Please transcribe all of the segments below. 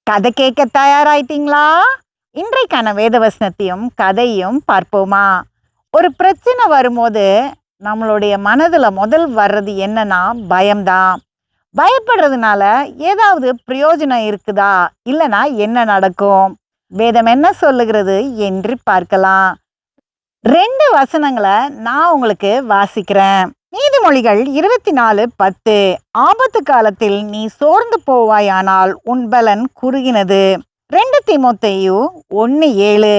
கதை கேட்க தயாராயிட்டீங்களா? இன்றைக்கான வேதவசனத்தையும் கதையும் பார்ப்போமா? ஒரு பிரச்சனை வரும்போது நம்மளுடைய மனதுல முதல் வர்றது என்னன்னா பயம்தான். பயப்படுறதுனால ஏதாவது பிரயோஜனம் இருக்குதா? இல்லனா என்ன நடக்கும்? வேதம் என்ன சொல்லுகிறது என்று பார்க்கலாம். 2 வசனங்களை நான் உங்களுக்கு வாசிக்கிறேன். நீதிமொழிகள் 24:10. ஆபத்து காலத்தில் நீ சோர்ந்து போவாயானால் உன் பலன் குறுகினது. 2 தீமோத்தேயு 1:7.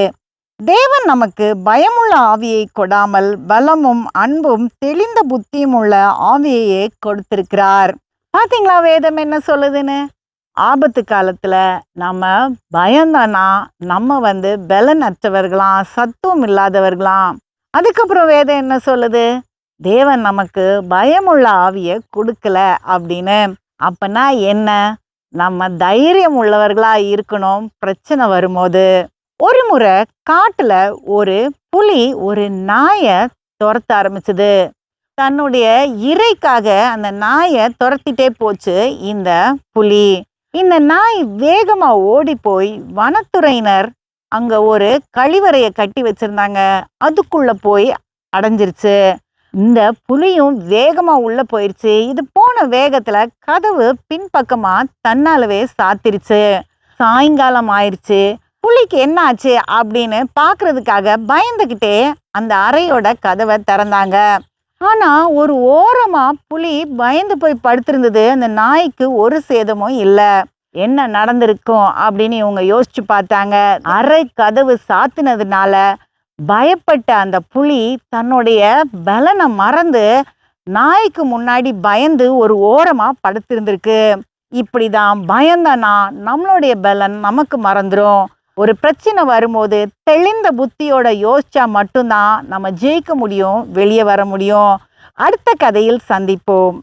தேவன் நமக்கு பயமுள்ள ஆவியை கொடாமல் பலமும் அன்பும் தெளிந்த புத்தியும் உள்ள ஆவியையே கொடுத்திருக்கிறார். பாத்தீங்களா வேதம் என்ன சொல்லுதுன்னு? ஆபத்து காலத்துல நம்ம பயந்தானா நம்ம பலனற்றவர்களாம், சத்துவம் இல்லாதவர்களாம். அதுக்கப்புறம் வேதம் என்ன சொல்லுது? தேவன் நமக்கு பயமுள்ள ஆவியை கொடுக்கல அப்படின்னு. அப்பனா என்ன? நம்ம தைரியம் உள்ளவர்களா இருக்கணும் பிரச்சனை வரும்போது. ஒரு முறை காட்டுல ஒரு புலி ஒரு நாயை துரத்த ஆரம்பிச்சது. தன்னுடைய இரைக்காக அந்த நாயை துரத்திட்டே போச்சு இந்த புலி. இந்த நாய் வேகமா ஓடி போய் வனத்துறையினர் அங்க ஒரு கழிவறையை கட்டி வச்சிருந்தாங்க, அதுக்குள்ள போய் அடைஞ்சிருச்சு. இந்த புலியும் வேகமா உள்ள போயிருச்சு. இது போன வேகத்துல கதவு பின்பக்கமா தன்னாலவே சாத்திருச்சு. சாயங்காலம் ஆயிருச்சு. புலிக்கு என்ன ஆச்சு அப்படின்னு பாக்குறதுக்காக பயந்துகிட்டே அந்த அறையோட கதவை திறந்தாங்க. ஆனா ஒரு ஓரமா புலி பயந்து போய் படுத்திருந்தது. அந்த நாய்க்கு ஒரு சேதமும் இல்ல. என்ன நடந்திருக்கும் அப்படின்னு இவங்க யோசிச்சு பார்த்தாங்க. அறை கதவு சாத்தினதுனால பயப்பட்ட அந்த புலி தன்னுடைய பலனை மறந்து நாய்க்கு முன்னாடி பயந்து ஒரு ஓரமா படுத்திருந்திருக்கு. இப்படிதான் பயந்தனா நம்மளுடைய பலன் நமக்கு மறந்துடும். ஒரு பிரச்சனை வரும்போது தெளிந்த புத்தியோட யோசிச்சா மட்டும்தான் நம்ம ஜெயிக்க முடியும், வெளியே வர முடியும். அடுத்த கதையில் சந்திப்போம்.